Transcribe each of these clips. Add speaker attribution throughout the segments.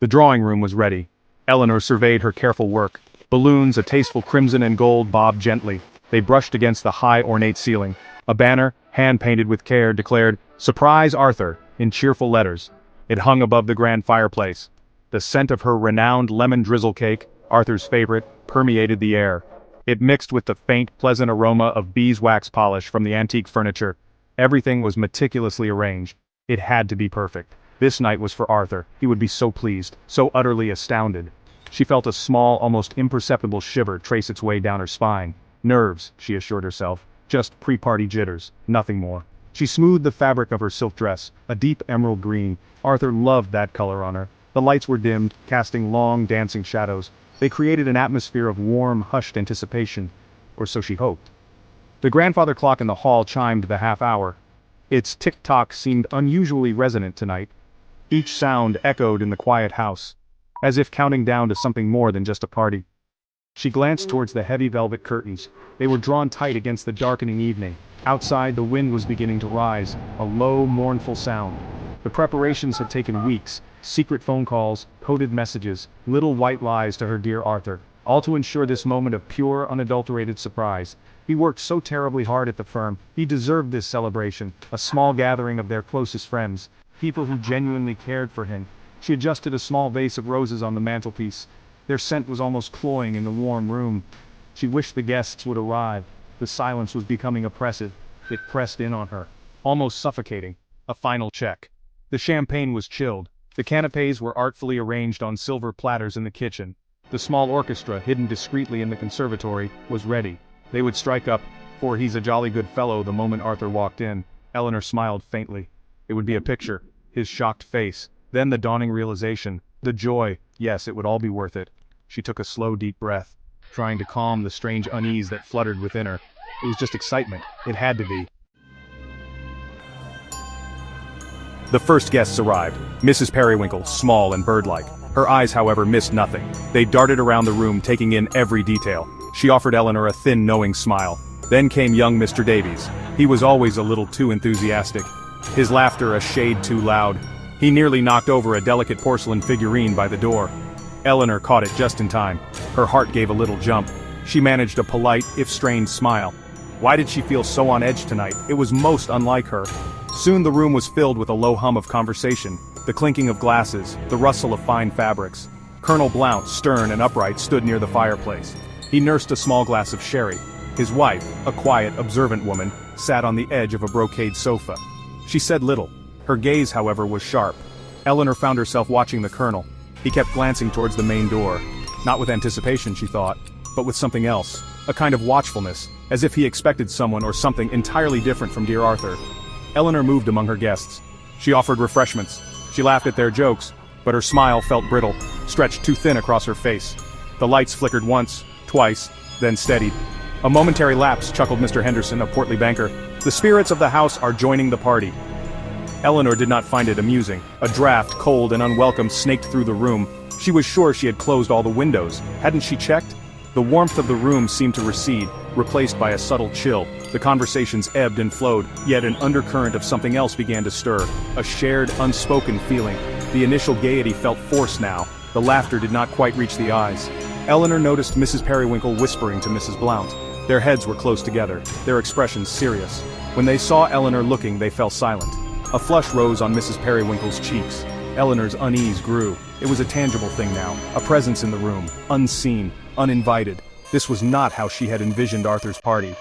Speaker 1: The drawing room was ready. Eleanor surveyed her careful work. Balloons, a tasteful crimson and gold, bobbed gently. They brushed against the high, ornate ceiling. A banner, hand-painted with care, declared, "Surprise Arthur," in cheerful letters. It hung above the grand fireplace. The scent of her renowned lemon drizzle cake, Arthur's favorite, permeated the air. It mixed with the faint, pleasant aroma of beeswax polish from the antique furniture. Everything was meticulously arranged. It had to be perfect. This night was for Arthur. He would be so pleased, so utterly astounded. She felt a small, almost imperceptible shiver trace its way down her spine. Nerves, she assured herself. Just pre-party jitters, nothing more. She smoothed the fabric of her silk dress, a deep emerald green. Arthur loved that color on her. The lights were dimmed, casting long, dancing shadows. They created an atmosphere of warm, hushed anticipation. Or so she hoped. The grandfather clock in the hall chimed the half-hour. Its tick-tock seemed unusually resonant tonight. Each sound echoed in the quiet house, as if counting down to something more than just a party. She glanced towards the heavy velvet curtains. They were drawn tight against the darkening evening. Outside, the wind was beginning to rise, a low, mournful sound. The preparations had taken weeks, secret phone calls, coded messages, little white lies to her dear Arthur, all to ensure this moment of pure, unadulterated surprise. He worked so terribly hard at the firm. He deserved this celebration, a small gathering of their closest friends, people who genuinely cared for him. She adjusted a small vase of roses on the mantelpiece. Their scent was almost cloying in the warm room. She wished the guests would arrive. The silence was becoming oppressive. It pressed in on her, almost suffocating. A final check. The champagne was chilled. The canapes were artfully arranged on silver platters in the kitchen. The small orchestra, hidden discreetly in the conservatory, was ready. They would strike up, "For He's a Jolly Good Fellow," the moment Arthur walked in. Eleanor smiled faintly. It would be a picture. His shocked face. Then the dawning realization. The joy. Yes, it would all be worth it. She took a slow, deep breath, trying to calm the strange unease that fluttered within her. It was just excitement. It had to be. The first guests arrived. Mrs. Periwinkle, small and bird-like. Her eyes, however, missed nothing. They darted around the room, taking in every detail. She offered Eleanor a thin, knowing smile. Then came young Mr. Davies. He was always a little too enthusiastic. His laughter a shade too loud. He nearly knocked over a delicate porcelain figurine by the door. Eleanor caught it just in time. Her heart gave a little jump. She managed a polite, if strained, smile. Why did she feel so on edge tonight? It was most unlike her. Soon the room was filled with a low hum of conversation, the clinking of glasses, the rustle of fine fabrics. Colonel Blount, stern and upright, stood near the fireplace. He nursed a small glass of sherry. His wife, a quiet, observant woman, sat on the edge of a brocade sofa. She said little. Her gaze, however, was sharp. Eleanor found herself watching the colonel. He kept glancing towards the main door. Not with anticipation, she thought, but with something else. A kind of watchfulness, as if he expected someone or something entirely different from dear Arthur. Eleanor moved among her guests. She offered refreshments. She laughed at their jokes, but her smile felt brittle, stretched too thin across her face. The lights flickered once, twice, then steadied. A momentary lapse, chuckled Mr. Henderson, a portly banker. The spirits of the house are joining the party. Eleanor did not find it amusing. A draft, cold and unwelcome, snaked through the room. She was sure she had closed all the windows. Hadn't she checked? The warmth of the room seemed to recede, replaced by a subtle chill. The conversations ebbed and flowed, yet an undercurrent of something else began to stir. A shared, unspoken feeling. The initial gaiety felt forced now. The laughter did not quite reach the eyes. Eleanor noticed Mrs. Periwinkle whispering to Mrs. Blount. Their heads were close together, their expressions serious. When they saw Eleanor looking, they fell silent. A flush rose on Mrs. Periwinkle's cheeks. Eleanor's unease grew. It was a tangible thing now, a presence in the room, unseen, uninvited. This was not how she had envisioned Arthur's party.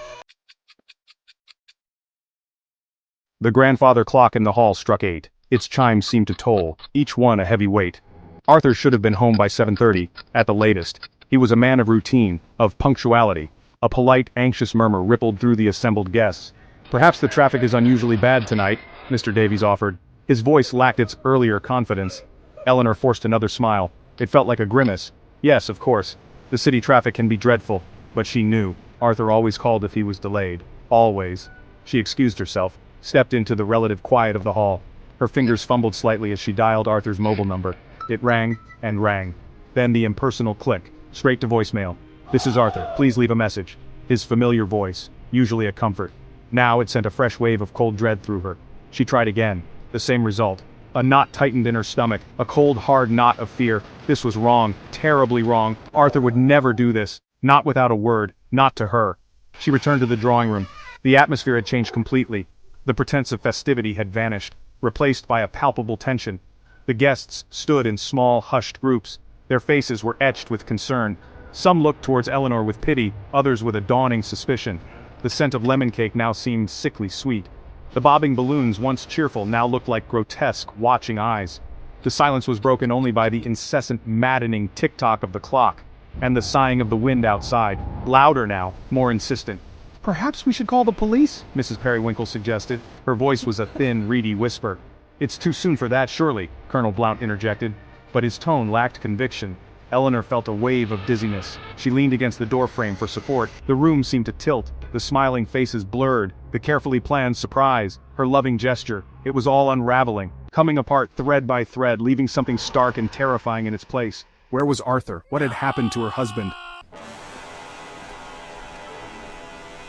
Speaker 1: The grandfather clock in the hall struck 8. Its chimes seemed to toll, each one a heavy weight. Arthur should have been home by 7:30, at the latest. He was a man of routine, of punctuality. A polite, anxious murmur rippled through the assembled guests. "Perhaps the traffic is unusually bad tonight," Mr. Davies offered. His voice lacked its earlier confidence. Eleanor forced another smile. It felt like a grimace. Yes, of course. The city traffic can be dreadful. But she knew. Arthur always called if he was delayed. Always. She excused herself, stepped into the relative quiet of the hall. Her fingers fumbled slightly as she dialed Arthur's mobile number. It rang, and rang. Then the impersonal click, straight to voicemail. "This is Arthur. Please leave a message." His familiar voice, usually a comfort. Now it sent a fresh wave of cold dread through her. She tried again. The same result. A knot tightened in her stomach, a cold, hard knot of fear. This was wrong, terribly wrong. Arthur would never do this. Not without a word, not to her. She returned to the drawing room. The atmosphere had changed completely. The pretense of festivity had vanished, replaced by a palpable tension. The guests stood in small, hushed groups. Their faces were etched with concern. Some looked towards Eleanor with pity, others with a dawning suspicion. The scent of lemon cake now seemed sickly sweet. The bobbing balloons, once cheerful, now looked like grotesque, watching eyes. The silence was broken only by the incessant, maddening tick-tock of the clock, and the sighing of the wind outside, louder now, more insistent. "Perhaps we should call the police?" Mrs. Periwinkle suggested. Her voice was a thin, reedy whisper. "It's too soon for that, surely," Colonel Blount interjected. But his tone lacked conviction. Eleanor felt a wave of dizziness. She leaned against the doorframe for support. The room seemed to tilt. The smiling faces blurred. The carefully planned surprise. Her loving gesture. It was all unraveling, coming apart thread by thread, leaving something stark and terrifying in its place. Where was Arthur? What had happened to her husband?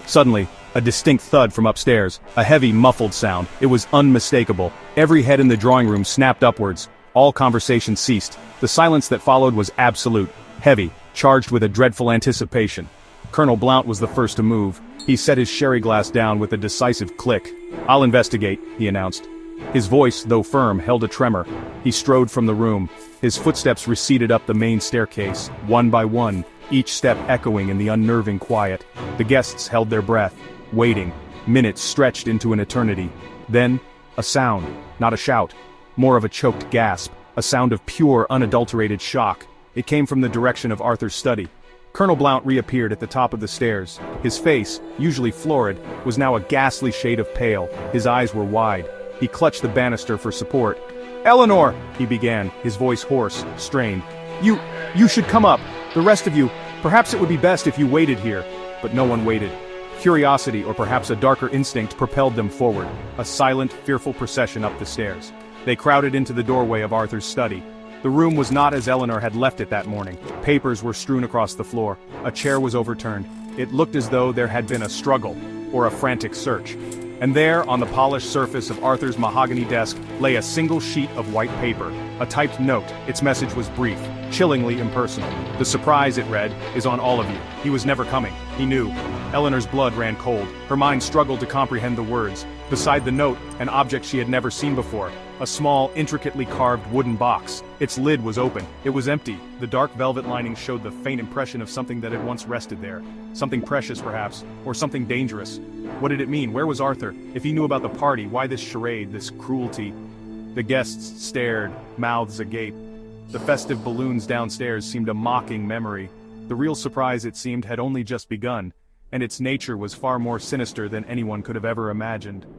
Speaker 1: Suddenly, a distinct thud from upstairs. A heavy, muffled sound. It was unmistakable. Every head in the drawing room snapped upwards. All conversation ceased. The silence that followed was absolute, heavy, charged with a dreadful anticipation. Colonel Blount was the first to move. He set his sherry glass down with a decisive click. "I'll investigate," he announced. His voice, though firm, held a tremor. He strode from the room. His footsteps receded up the main staircase, one by one, each step echoing in the unnerving quiet. The guests held their breath, waiting. Minutes stretched into an eternity. Then, a sound, not a shout, more of a choked gasp. A sound of pure, unadulterated shock. It came from the direction of Arthur's study. Colonel Blount reappeared at the top of the stairs. His face, usually florid, was now a ghastly shade of pale. His eyes were wide. He clutched the banister for support. "Eleanor!" he began, his voice hoarse, strained. You should come up. The rest of you, perhaps it would be best if you waited here." But no one waited. Curiosity, or perhaps a darker instinct, propelled them forward. A silent, fearful procession up the stairs. They crowded into the doorway of Arthur's study. The room was not as Eleanor had left it that morning. Papers were strewn across the floor. A chair was overturned. It looked as though there had been a struggle, or a frantic search. And there, on the polished surface of Arthur's mahogany desk, lay a single sheet of white paper. A typed note. Its message was brief, chillingly impersonal. "The surprise," it read, "is on all of you. He was never coming. He knew." Eleanor's blood ran cold. Her mind struggled to comprehend the words. Beside the note, an object she had never seen before. A small, intricately carved wooden box. Its lid was open. It was empty. The dark velvet lining showed the faint impression of something that had once rested there. Something precious, perhaps, or something dangerous. What did it mean? Where was Arthur? If he knew about the party, why this charade, this cruelty? The guests stared, mouths agape. The festive balloons downstairs seemed a mocking memory. The real surprise, it seemed, had only just begun, and its nature was far more sinister than anyone could have ever imagined.